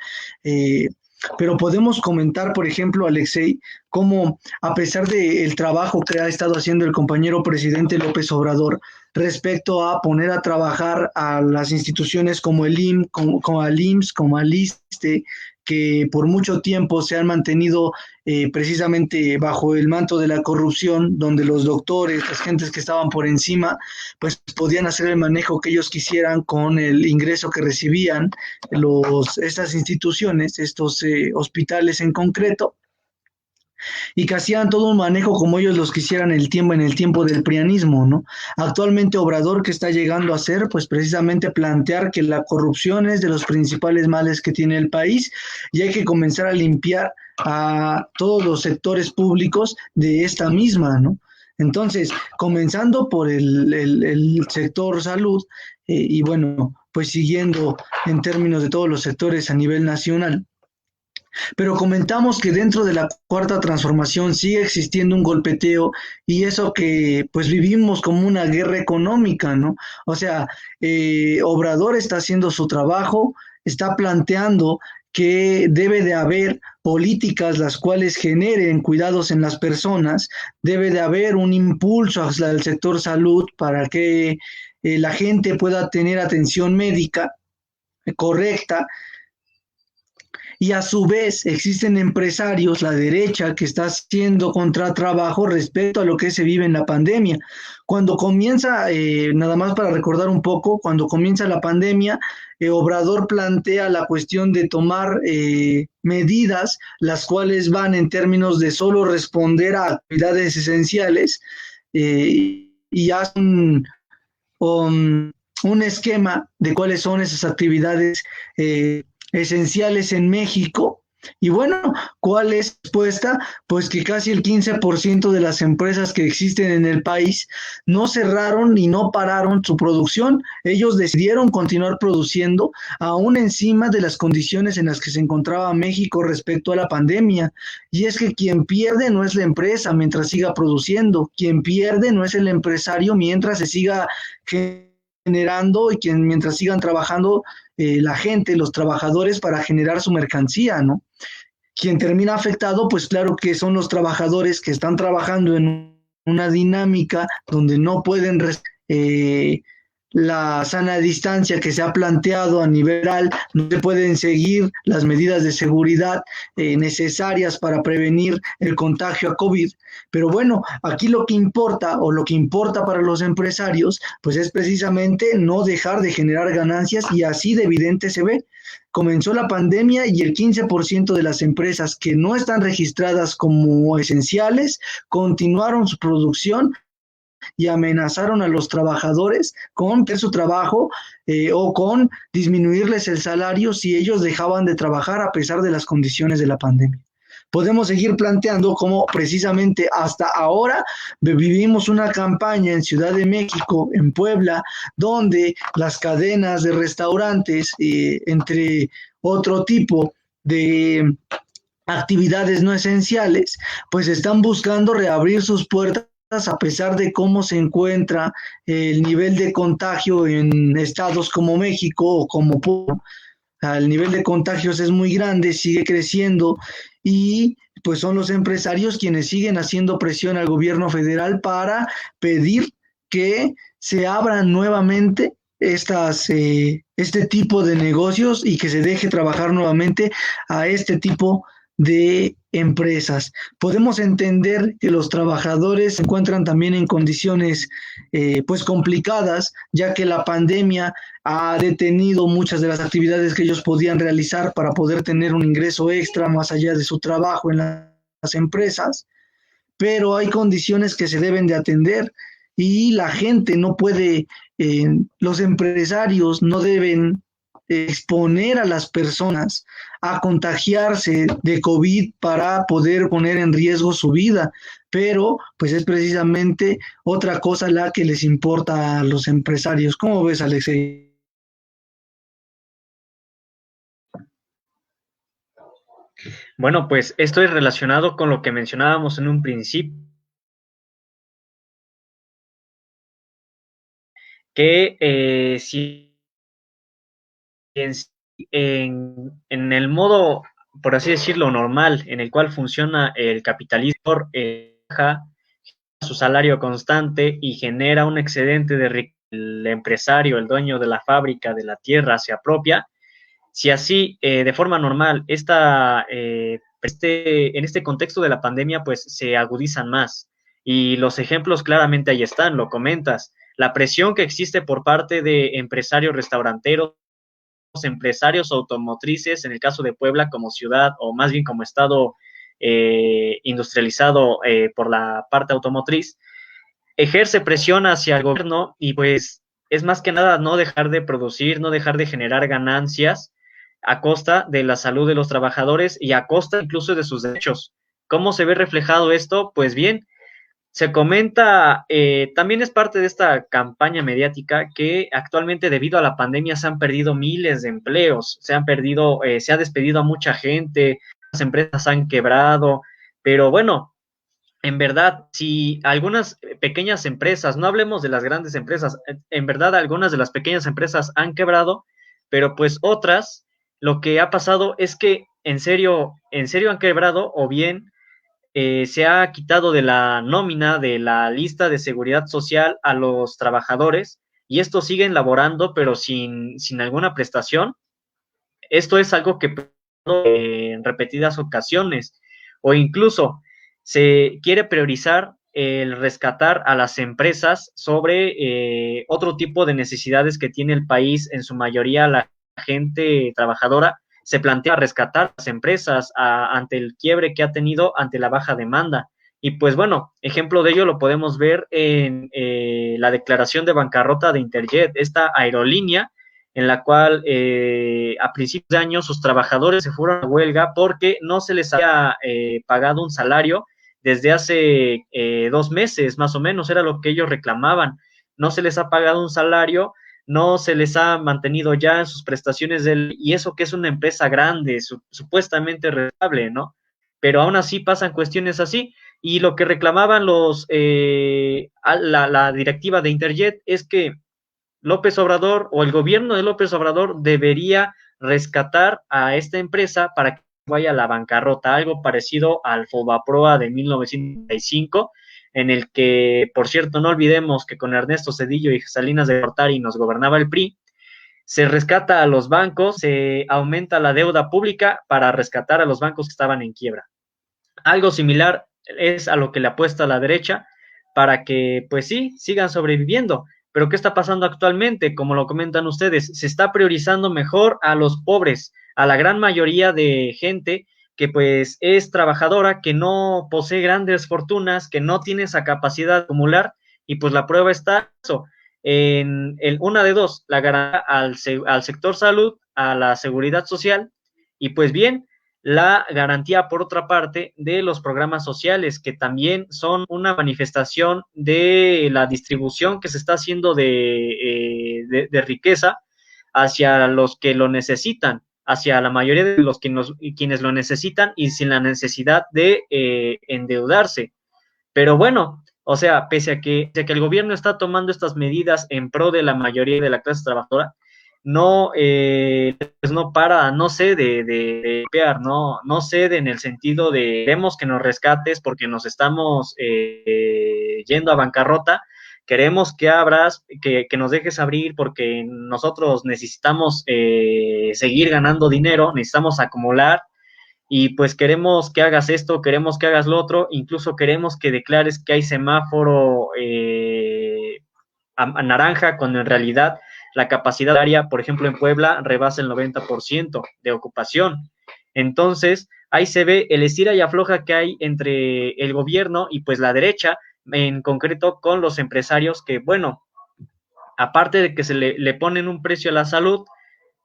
Speaker 2: Pero podemos comentar, por ejemplo, Alexei, cómo a pesar del trabajo que ha estado haciendo el compañero presidente López Obrador, respecto a poner a trabajar a las instituciones como el IMSS, como al IMSS, como al ISSSTE, que por mucho tiempo se han mantenido precisamente bajo el manto de la corrupción, donde los doctores, las gentes que estaban por encima, pues podían hacer el manejo que ellos quisieran con el ingreso que recibían estas instituciones, estos hospitales en concreto, y que hacían todo un manejo como ellos los quisieran en el tiempo del prianismo, ¿no? Actualmente Obrador, que está llegando a hacer, pues precisamente plantear que la corrupción es de los principales males que tiene el país y hay que comenzar a limpiar a todos los sectores públicos de esta misma, ¿no? Entonces, comenzando por el sector salud y bueno, pues siguiendo en términos de todos los sectores a nivel nacional. Pero comentamos que dentro de la cuarta transformación sigue existiendo un golpeteo y eso que pues vivimos como una guerra económica, ¿no? O sea, Obrador está haciendo su trabajo, está planteando que debe de haber políticas las cuales generen cuidados en las personas, debe de haber un impulso hacia el sector salud para que la gente pueda tener atención médica correcta. Y a su vez existen empresarios, la derecha, que está haciendo contratrabajo respecto a lo que se vive en la pandemia. Cuando comienza, nada más para recordar un poco, cuando comienza la pandemia, Obrador plantea la cuestión de tomar medidas, las cuales van en términos de solo responder a actividades esenciales y hace un esquema de cuáles son esas actividades esenciales en México. Y bueno, ¿cuál es la respuesta? Pues que casi el 15% de las empresas que existen en el país no cerraron y no pararon su producción. Ellos decidieron continuar produciendo aún encima de las condiciones en las que se encontraba México respecto a la pandemia. Y es que quien pierde no es la empresa mientras siga produciendo, quien pierde no es el empresario mientras se siga generando y mientras sigan trabajando la gente, los trabajadores para generar su mercancía, ¿no? Quien termina afectado, pues claro que son los trabajadores que están trabajando en una dinámica donde no pueden la sana distancia que se ha planteado a nivel, no se pueden seguir las medidas de seguridad necesarias para prevenir el contagio a COVID. Pero bueno, aquí lo que importa o lo que importa para los empresarios, pues es precisamente no dejar de generar ganancias y así de evidente se ve. Comenzó la pandemia y el 15% de las empresas que no están registradas como esenciales continuaron su producción y amenazaron a los trabajadores con perder su trabajo o con disminuirles el salario si ellos dejaban de trabajar a pesar de las condiciones de la pandemia. Podemos seguir planteando cómo precisamente hasta ahora vivimos una campaña en Ciudad de México, en Puebla, donde las cadenas de restaurantes, entre otro tipo de actividades no esenciales, pues están buscando reabrir sus puertas a pesar de cómo se encuentra el nivel de contagio en estados como México o como Puebla. El nivel de contagios es muy grande, sigue creciendo y pues son los empresarios quienes siguen haciendo presión al gobierno federal para pedir que se abran nuevamente este tipo de negocios y que se deje trabajar nuevamente a este tipo de empresas. Podemos entender que los trabajadores se encuentran también en condiciones pues complicadas, ya que la pandemia ha detenido muchas de las actividades que ellos podían realizar para poder tener un ingreso extra más allá de su trabajo en las empresas, pero hay condiciones que se deben de atender y la gente no puede, los empresarios no deben exponer a las personas a contagiarse de COVID para poder poner en riesgo su vida, pero pues es precisamente otra cosa la que les importa a los empresarios. ¿Cómo ves, Alexei?
Speaker 1: Bueno, pues esto es relacionado con lo que mencionábamos en un principio, que si en, en el modo, por así decirlo, normal, en el cual funciona el capitalismo, baja su salario constante y genera un excedente de riqueza, el empresario, el dueño de la fábrica, de la tierra, se apropia. Si así, de forma normal, en este contexto de la pandemia, pues se agudizan más. Y los ejemplos claramente ahí están, lo comentas. La presión que existe por parte de empresarios restauranteros, empresarios automotrices, en el caso de Puebla como ciudad, o más bien como estado industrializado por la parte automotriz, ejerce presión hacia el gobierno y pues es más que nada no dejar de producir, no dejar de generar ganancias a costa de la salud de los trabajadores y a costa incluso de sus derechos. ¿Cómo se ve reflejado esto? Pues bien, se comenta, también es parte de esta campaña mediática que actualmente debido a la pandemia se han perdido miles de empleos, se ha despedido a mucha gente, las empresas han quebrado, pero bueno, en verdad, si algunas pequeñas empresas, no hablemos de las grandes empresas, en verdad algunas de las pequeñas empresas han quebrado, pero pues otras, lo que ha pasado es que en serio han quebrado o bien se ha quitado de la nómina, de la lista de seguridad social a los trabajadores y estos siguen laborando pero sin alguna prestación. Esto es algo que en repetidas ocasiones o incluso se quiere priorizar el rescatar a las empresas sobre otro tipo de necesidades que tiene el país, en su mayoría la gente trabajadora. Se plantea rescatar a las empresas ante el quiebre que ha tenido ante la baja demanda. Y pues bueno, ejemplo de ello lo podemos ver en la declaración de bancarrota de Interjet, esta aerolínea en la cual a principios de año sus trabajadores se fueron a huelga porque no se les había pagado un salario desde hace 2 meses, más o menos, era lo que ellos reclamaban. No se les ha pagado un salario, no se les ha mantenido ya en sus prestaciones y eso que es una empresa grande, supuestamente rentable, ¿no? Pero aún así pasan cuestiones así y lo que reclamaban la directiva de Interjet es que López Obrador o el gobierno de López Obrador debería rescatar a esta empresa para que vaya a la bancarrota, algo parecido al Fobaproa de 1995, en el que, por cierto, no olvidemos que con Ernesto Zedillo y Salinas de Gortari nos gobernaba el PRI, se rescata a los bancos, se aumenta la deuda pública para rescatar a los bancos que estaban en quiebra. Algo similar es a lo que le apuesta la derecha para que, pues sí, sigan sobreviviendo. Pero ¿qué está pasando actualmente? Como lo comentan ustedes, se está priorizando mejor a los pobres, a la gran mayoría de gente que pues es trabajadora, que no posee grandes fortunas, que no tiene esa capacidad de acumular y pues la prueba está eso, en una de dos, la garantía al sector salud, a la seguridad social y pues bien, la garantía, por otra parte, de los programas sociales, que también son una manifestación de la distribución que se está haciendo de riqueza hacia los que lo necesitan, hacia la mayoría de los quienes lo necesitan y sin la necesidad de endeudarse. Pero bueno, o sea, pese a que el gobierno está tomando estas medidas en pro de la mayoría de la clase trabajadora, no, pues no para, no cede de golpear, no cede en el sentido de queremos que nos rescates porque nos estamos yendo a bancarrota, queremos que abras, que nos dejes abrir porque nosotros necesitamos seguir ganando dinero, necesitamos acumular y pues queremos que hagas esto, queremos que hagas lo otro, incluso queremos que declares que hay semáforo a naranja, cuando en realidad la capacidad área, por ejemplo, en Puebla, rebasa el 90% de ocupación. Entonces, ahí se ve el estira y afloja que hay entre el gobierno y pues la derecha, en concreto con los empresarios que, bueno, aparte de que le ponen un precio a la salud,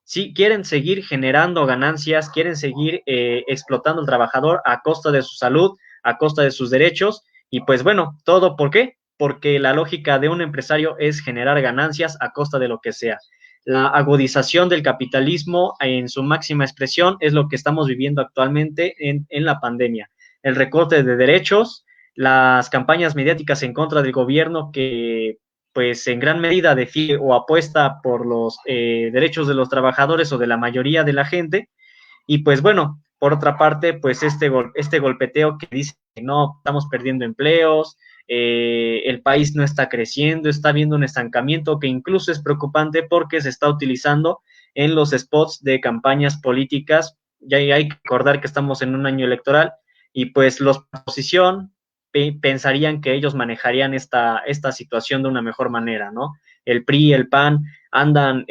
Speaker 1: sí quieren seguir generando ganancias, quieren seguir explotando al trabajador a costa de su salud, a costa de sus derechos, y pues bueno, ¿todo por qué? Porque la lógica de un empresario es generar ganancias a costa de lo que sea. La agudización del capitalismo en su máxima expresión es lo que estamos viviendo actualmente en la pandemia. El recorte de derechos, las campañas mediáticas en contra del gobierno que pues en gran medida defiende o apuesta por los derechos de los trabajadores o de la mayoría de la gente. Y pues bueno, por otra parte, pues este golpeteo que dice que no, estamos perdiendo empleos, el país no está creciendo, está habiendo un estancamiento que incluso es preocupante porque se está utilizando en los spots de campañas políticas. Ya hay que recordar que estamos en un año electoral y pues los de oposición pensarían que ellos manejarían esta situación de una mejor manera, ¿no? El PRI, el PAN andan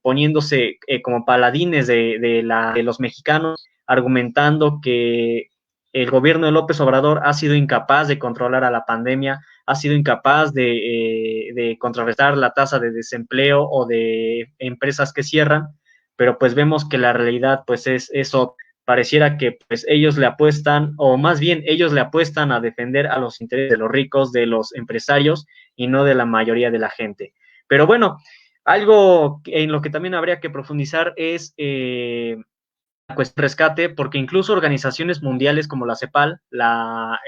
Speaker 1: poniéndose como paladines de los mexicanos, argumentando que el gobierno de López Obrador ha sido incapaz de controlar a la pandemia, ha sido incapaz de contrarrestar la tasa de desempleo o de empresas que cierran, pero pues vemos que la realidad pues es eso. Pareciera que pues ellos le apuestan, o más bien ellos le apuestan a defender a los intereses de los ricos, de los empresarios y no de la mayoría de la gente. Pero bueno, algo en lo que también habría que profundizar es la cuestión de rescate, porque incluso organizaciones mundiales como la CEPAL, la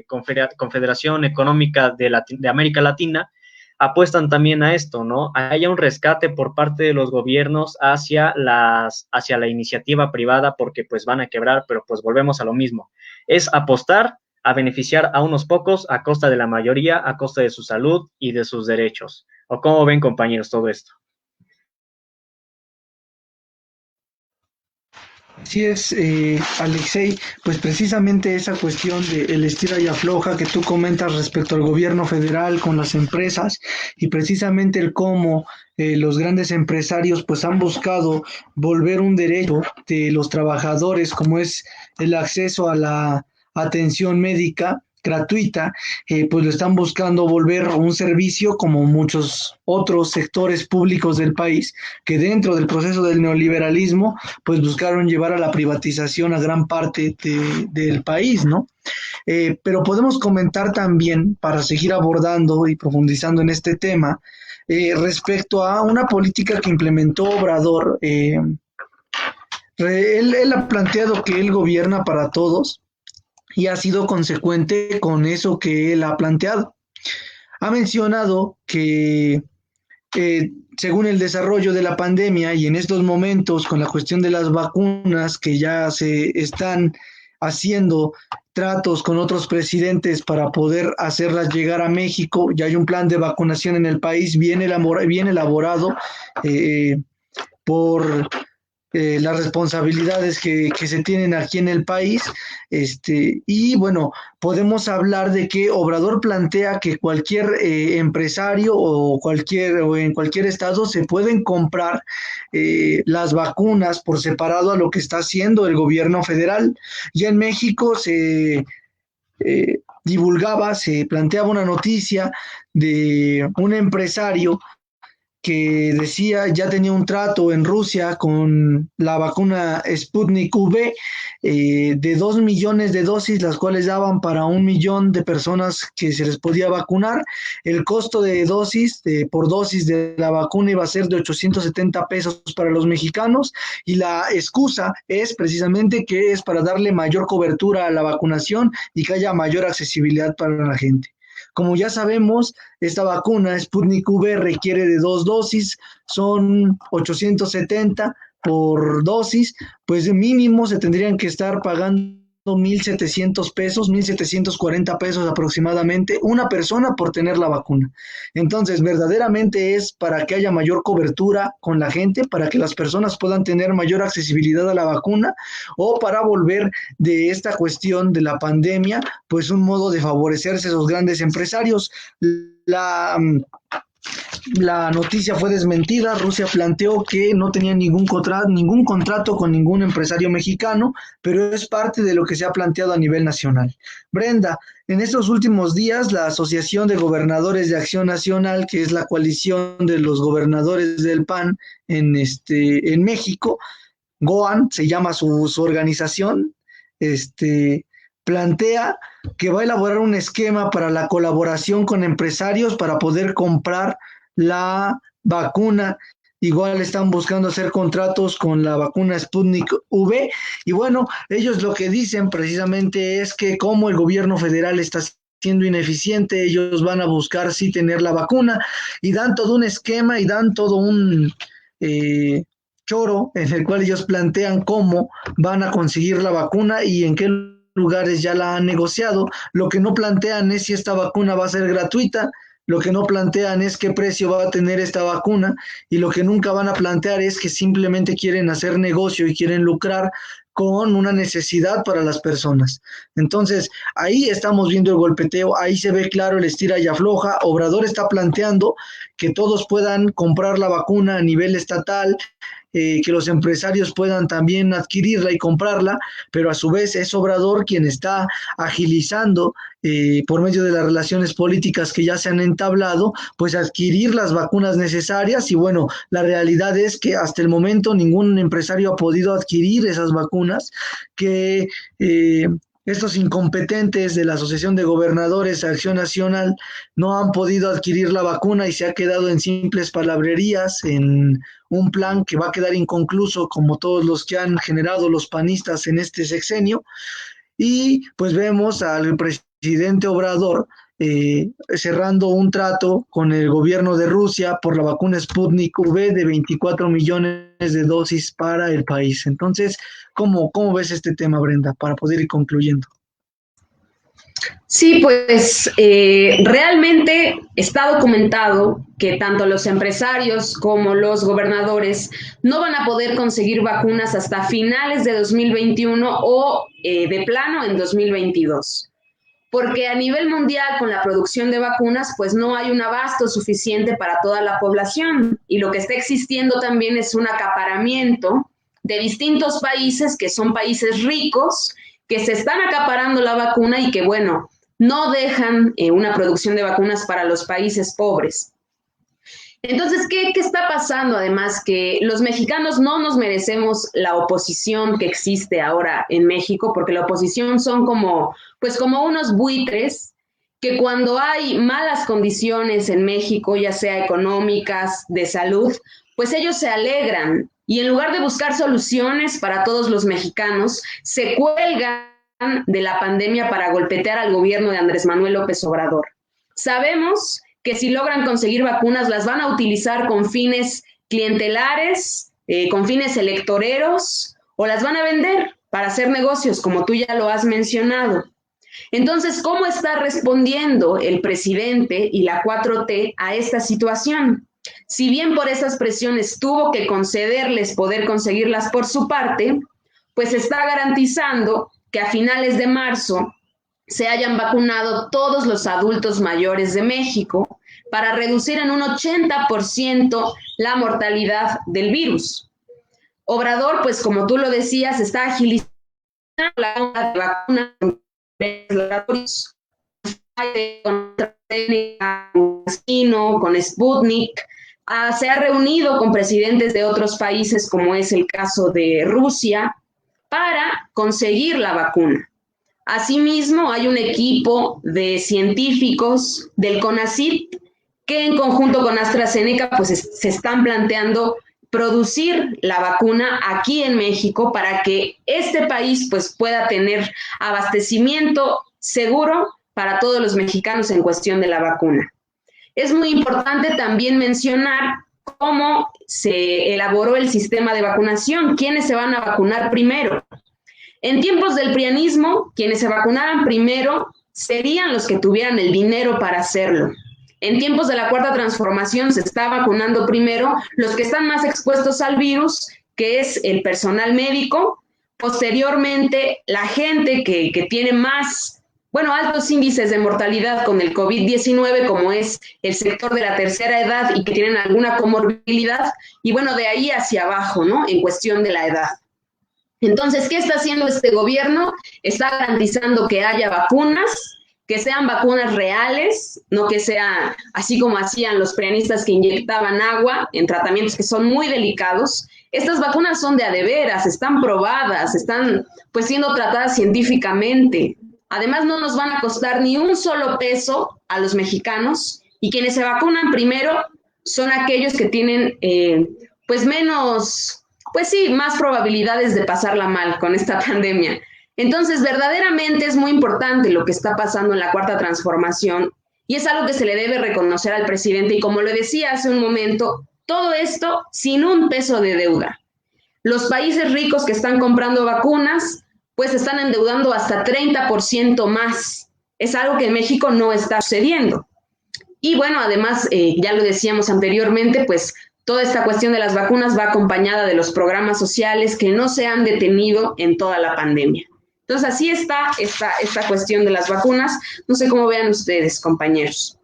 Speaker 1: Confederación Económica de América Latina, apuestan también a esto, ¿no? Haya un rescate por parte de los gobiernos hacia la iniciativa privada, porque pues van a quebrar, pero pues volvemos a lo mismo. Es apostar a beneficiar a unos pocos a costa de la mayoría, a costa de su salud y de sus derechos. ¿O cómo ven, compañeros, todo esto?
Speaker 2: Así es, Alexei, pues precisamente esa cuestión de el estira y afloja que tú comentas respecto al gobierno federal con las empresas y precisamente el cómo los grandes empresarios pues han buscado volver un derecho de los trabajadores como es el acceso a la atención médica gratuita, pues lo están buscando volver un servicio como muchos otros sectores públicos del país que dentro del proceso del neoliberalismo pues buscaron llevar a la privatización a gran parte del país, ¿no? Pero podemos comentar también, para seguir abordando y profundizando en este tema, respecto a una política que implementó Obrador. Él ha planteado que él gobierna para todos y ha sido consecuente con eso que él ha planteado. Ha mencionado que según el desarrollo de la pandemia y en estos momentos con la cuestión de las vacunas que ya se están haciendo tratos con otros presidentes para poder hacerlas llegar a México, ya hay un plan de vacunación en el país bien elaborado eh, por las responsabilidades que se tienen aquí en el país. Y bueno, podemos hablar de que Obrador plantea que cualquier empresario o en cualquier estado se pueden comprar las vacunas por separado a lo que está haciendo el gobierno federal. Ya en México se planteaba una noticia de un empresario que decía ya tenía un trato en Rusia con la vacuna Sputnik V de 2 millones de dosis, las cuales daban para 1 millón de personas que se les podía vacunar. El costo de dosis, por dosis de la vacuna iba a ser de 870 pesos para los mexicanos y la excusa es precisamente que es para darle mayor cobertura a la vacunación y que haya mayor accesibilidad para la gente. Como ya sabemos, esta vacuna Sputnik V requiere de 2 dosis, son 870 por dosis, pues de mínimo se tendrían que estar pagando 1,700 pesos, 1,740 pesos aproximadamente, una persona por tener la vacuna. Entonces, verdaderamente es para que haya mayor cobertura con la gente, para que las personas puedan tener mayor accesibilidad a la vacuna o para volver de esta cuestión de la pandemia, pues un modo de favorecerse a esos grandes empresarios. La la noticia fue desmentida. Rusia planteó que no tenía ningún contrato con ningún empresario mexicano, pero es parte de lo que se ha planteado a nivel nacional. Brenda, en estos últimos días, la Asociación de Gobernadores de Acción Nacional, que es la coalición de los gobernadores del PAN en México, GOAN se llama su organización, plantea que va a elaborar un esquema para la colaboración con empresarios para poder comprar la vacuna. Igual están buscando hacer contratos con la vacuna Sputnik V. Y bueno, ellos lo que dicen precisamente es que como el gobierno federal está siendo ineficiente, ellos van a buscar sí tener la vacuna y dan todo un esquema y dan todo un choro en el cual ellos plantean cómo van a conseguir la vacuna y en qué lugares ya la han negociado. Lo que no plantean es si esta vacuna va a ser gratuita, lo que no plantean es qué precio va a tener esta vacuna y lo que nunca van a plantear es que simplemente quieren hacer negocio y quieren lucrar con una necesidad para las personas. Entonces, ahí estamos viendo el golpeteo, ahí se ve claro el estira y afloja. Obrador está planteando que todos puedan comprar la vacuna a nivel estatal, que los empresarios puedan también adquirirla y comprarla, pero a su vez es Obrador quien está agilizando por medio de las relaciones políticas que ya se han entablado, pues adquirir las vacunas necesarias y bueno, la realidad es que hasta el momento ningún empresario ha podido adquirir esas vacunas que estos incompetentes de la Asociación de Gobernadores de Acción Nacional no han podido adquirir la vacuna y se ha quedado en simples palabrerías, en un plan que va a quedar inconcluso como todos los que han generado los panistas en este sexenio. Y pues vemos al presidente Obrador cerrando un trato con el gobierno de Rusia por la vacuna Sputnik V de 24 millones de dosis para el país. Entonces, ¿cómo ves este tema, Brenda, para poder ir concluyendo?
Speaker 3: Sí, pues realmente está documentado que tanto los empresarios como los gobernadores no van a poder conseguir vacunas hasta finales de 2021 o de plano en 2022. Porque a nivel mundial con la producción de vacunas pues no hay un abasto suficiente para toda la población y lo que está existiendo también es un acaparamiento de distintos países que son países ricos que se están acaparando la vacuna y que bueno, no dejan una producción de vacunas para los países pobres. Entonces, ¿qué está pasando? Además, que los mexicanos no nos merecemos la oposición que existe ahora en México, porque la oposición son como unos buitres que cuando hay malas condiciones en México, ya sea económicas, de salud, pues ellos se alegran y en lugar de buscar soluciones para todos los mexicanos, se cuelgan de la pandemia para golpetear al gobierno de Andrés Manuel López Obrador. Sabemos que si logran conseguir vacunas las van a utilizar con fines clientelares, con fines electoreros, o las van a vender para hacer negocios, como tú ya lo has mencionado. Entonces, ¿cómo está respondiendo el presidente y la 4T a esta situación? Si bien por esas presiones tuvo que concederles poder conseguirlas por su parte, pues está garantizando que a finales de marzo se hayan vacunado todos los adultos mayores de México para reducir en un 80% la mortalidad del virus. Obrador, pues como tú lo decías, está agilizando la compra de vacunas con Sputnik, se ha reunido con presidentes de otros países, como es el caso de Rusia, para conseguir la vacuna. Asimismo, hay un equipo de científicos del CONACYT que en conjunto con AstraZeneca pues se están planteando producir la vacuna aquí en México para que este país pues pueda tener abastecimiento seguro para todos los mexicanos en cuestión de la vacuna. Es muy importante también mencionar cómo se elaboró el sistema de vacunación, quiénes se van a vacunar primero. En tiempos del prianismo, quienes se vacunaran primero serían los que tuvieran el dinero para hacerlo. En tiempos de la Cuarta Transformación se está vacunando primero los que están más expuestos al virus, que es el personal médico. Posteriormente, la gente que tiene más bueno, altos índices de mortalidad con el COVID-19, como es el sector de la tercera edad y que tienen alguna comorbilidad, y bueno, de ahí hacia abajo, ¿no? En cuestión de la edad. Entonces, ¿qué está haciendo este gobierno? Está garantizando que haya vacunas, que sean vacunas reales, no que sea así como hacían los prianistas que inyectaban agua en tratamientos que son muy delicados. Estas vacunas son de a de veras, están probadas, están pues siendo tratadas científicamente. Además, no nos van a costar ni un solo peso a los mexicanos, y quienes se vacunan primero son aquellos que tienen pues menos, pues sí, más probabilidades de pasarla mal con esta pandemia. Entonces, verdaderamente es muy importante lo que está pasando en la Cuarta Transformación, y es algo que se le debe reconocer al presidente, y como le decía hace un momento, todo esto sin un peso de deuda. Los países ricos que están comprando vacunas, pues están endeudando hasta 30% más. Es algo que en México no está sucediendo. Y bueno, además, ya lo decíamos anteriormente, pues toda esta cuestión de las vacunas va acompañada de los programas sociales que no se han detenido en toda la pandemia. Entonces, así está esta cuestión de las vacunas. No sé cómo vean ustedes, compañeros.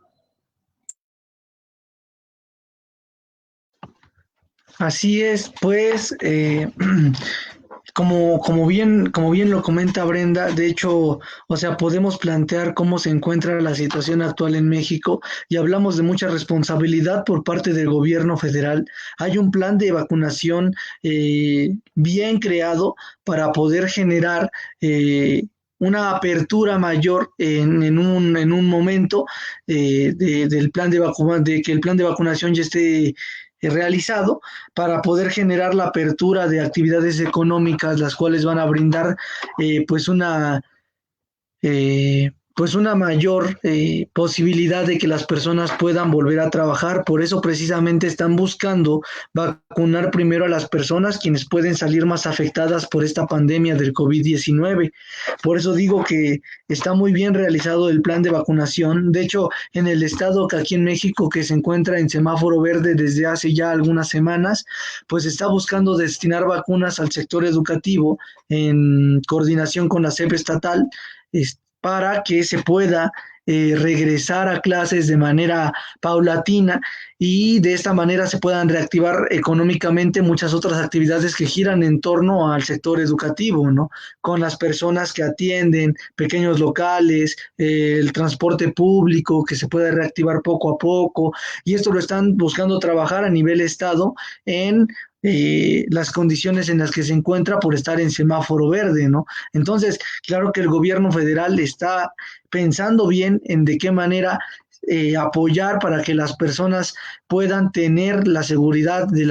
Speaker 2: Así es, pues, como bien lo comenta Brenda, de hecho, o sea, podemos plantear cómo se encuentra la situación actual en México y hablamos de mucha responsabilidad por parte del gobierno federal. Hay un plan de vacunación bien creado para poder generar una apertura mayor en un momento de que el plan de vacunación ya esté realizado para poder generar la apertura de actividades económicas, las cuales van a brindar pues una mayor posibilidad de que las personas puedan volver a trabajar. Por eso precisamente están buscando vacunar primero a las personas quienes pueden salir más afectadas por esta pandemia del COVID-19. Por eso digo que está muy bien realizado el plan de vacunación. De hecho, en el estado que aquí en México, que se encuentra en semáforo verde desde hace ya algunas semanas, pues está buscando destinar vacunas al sector educativo en coordinación con la SEP estatal, para que se pueda regresar a clases de manera paulatina y de esta manera se puedan reactivar económicamente muchas otras actividades que giran en torno al sector educativo, ¿no? Con las personas que atienden, pequeños locales, el transporte público que se puede reactivar poco a poco, y esto lo están buscando trabajar a nivel estado en las condiciones en las que se encuentra por estar en semáforo verde, ¿no? Entonces, claro que el gobierno federal está pensando bien en de qué manera apoyar para que las personas puedan tener la seguridad de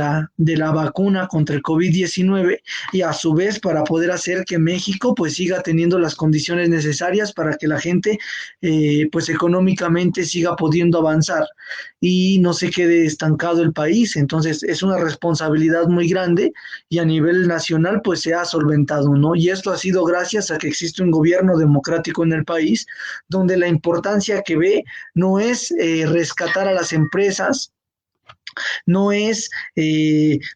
Speaker 2: la vacuna contra el COVID-19 y a su vez para poder hacer que México pues siga teniendo las condiciones necesarias para que la gente pues económicamente siga pudiendo avanzar y no se quede estancado el país. Entonces es una responsabilidad muy grande y a nivel nacional pues se ha solventado, ¿no? Y esto ha sido gracias a que existe un gobierno democrático en el país donde la importancia que ve no es rescatar a las empresas, no es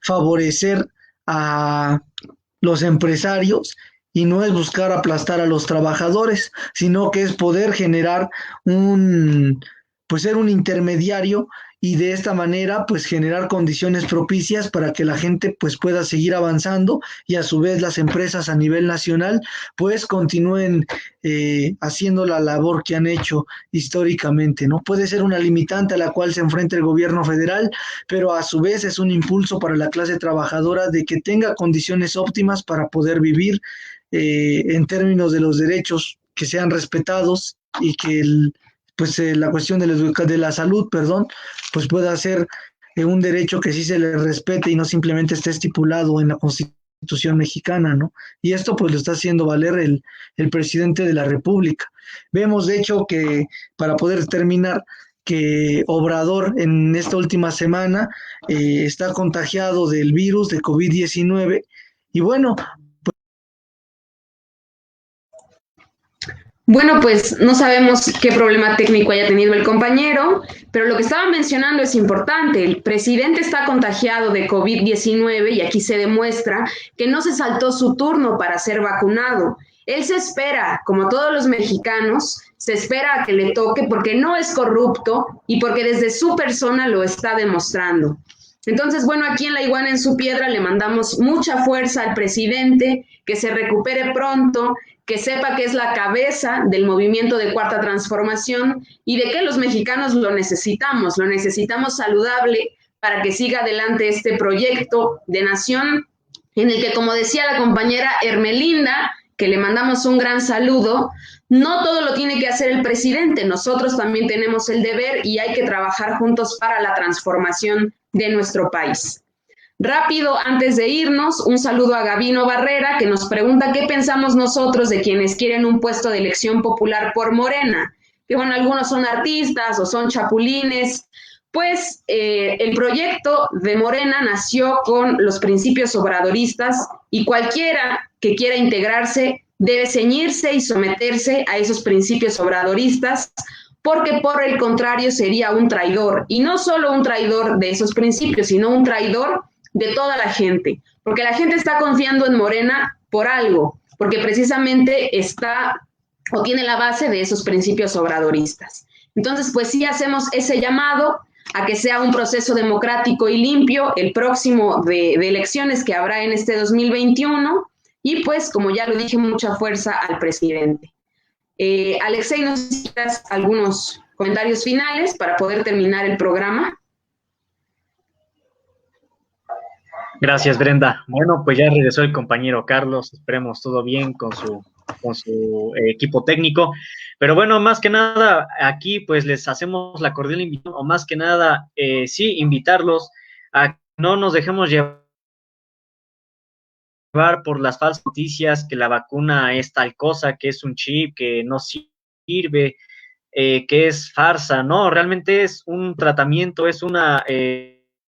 Speaker 2: favorecer a los empresarios y no es buscar aplastar a los trabajadores, sino que es poder generar pues ser un intermediario y de esta manera pues generar condiciones propicias para que la gente pues pueda seguir avanzando y a su vez las empresas a nivel nacional pues continúen haciendo la labor que han hecho históricamente, ¿no? Puede ser una limitante a la cual se enfrenta el gobierno federal, pero a su vez es un impulso para la clase trabajadora de que tenga condiciones óptimas para poder vivir en términos de los derechos que sean respetados y que la cuestión de la salud, perdón, pues pueda ser un derecho que sí se le respete y no simplemente esté estipulado en la Constitución mexicana, ¿no? Y esto pues lo está haciendo valer el presidente de la República. Vemos de hecho que, para poder terminar, que Obrador en esta última semana está contagiado del virus de COVID-19 y bueno.
Speaker 3: Bueno, pues no sabemos qué problema técnico haya tenido el compañero, pero lo que estaba mencionando es importante. El presidente está contagiado de COVID-19 y aquí se demuestra que no se saltó su turno para ser vacunado. Él se espera, como todos los mexicanos, se espera a que le toque porque no es corrupto y porque desde su persona lo está demostrando. Entonces, bueno, aquí en La Iguana en su Piedra le mandamos mucha fuerza al presidente, que se recupere pronto, que sepa que es la cabeza del movimiento de Cuarta Transformación y de que los mexicanos lo necesitamos saludable para que siga adelante este proyecto de nación en el que, como decía la compañera Hermelinda, que le mandamos un gran saludo, no todo lo tiene que hacer el presidente, nosotros también tenemos el deber y hay que trabajar juntos para la transformación de nuestro país. Rápido, antes de irnos, un saludo a Gabino Barrera, que nos pregunta qué pensamos nosotros de quienes quieren un puesto de elección popular por Morena. Que bueno, algunos son artistas o son chapulines. Pues el proyecto de Morena nació con los principios obradoristas y cualquiera que quiera integrarse debe ceñirse y someterse a esos principios obradoristas, porque por el contrario sería un traidor, y no solo un traidor de esos principios, sino un traidor de toda la gente, porque la gente está confiando en Morena por algo, porque precisamente está o tiene la base de esos principios obradoristas. Entonces, pues sí hacemos ese llamado a que sea un proceso democrático y limpio el próximo de elecciones que habrá en este 2021, y pues, como ya lo dije, mucha fuerza al presidente. Alexei, ¿nos necesitas algunos comentarios finales para poder terminar el programa?
Speaker 1: Gracias, Brenda. Bueno, pues ya regresó el compañero Carlos, esperemos todo bien con su equipo técnico. Pero bueno, más que nada, aquí pues les hacemos la cordial invitación, o más que nada, sí, invitarlos a que no nos dejemos llevar por las falsas noticias, que la vacuna es tal cosa, que es un chip, que no sirve, que es farsa, no, realmente es un tratamiento, es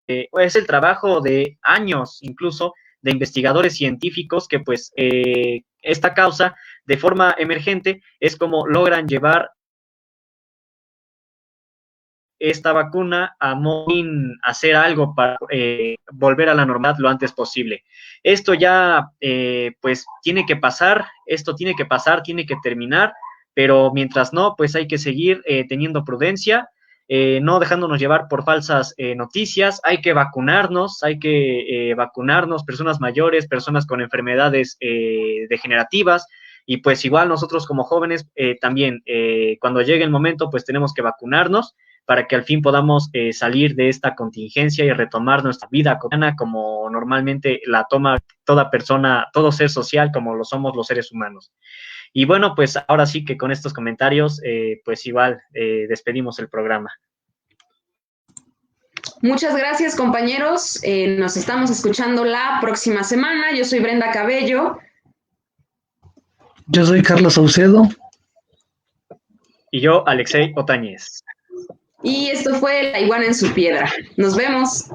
Speaker 1: el trabajo de años, incluso, de investigadores científicos que, pues, esta causa, de forma emergente, es como logran llevar esta vacuna a hacer algo para volver a la normalidad lo antes posible. Esto ya, pues, tiene que pasar, tiene que terminar, pero mientras no, pues hay que seguir teniendo prudencia, no dejándonos llevar por falsas noticias. Hay que vacunarnos, personas mayores, personas con enfermedades degenerativas, y pues igual nosotros como jóvenes también, cuando llegue el momento, pues tenemos que vacunarnos para que al fin podamos salir de esta contingencia y retomar nuestra vida cotidiana como normalmente la toma toda persona, todo ser social, como lo somos los seres humanos. Y bueno, pues ahora sí que con estos comentarios, pues igual despedimos el programa.
Speaker 3: Muchas gracias, compañeros. Nos estamos escuchando la próxima semana. Yo soy Brenda Cabello.
Speaker 2: Yo soy Carlos Saucedo.
Speaker 1: Y yo, Alexei Otañez.
Speaker 3: Y esto fue La Iguana en su Piedra. Nos vemos.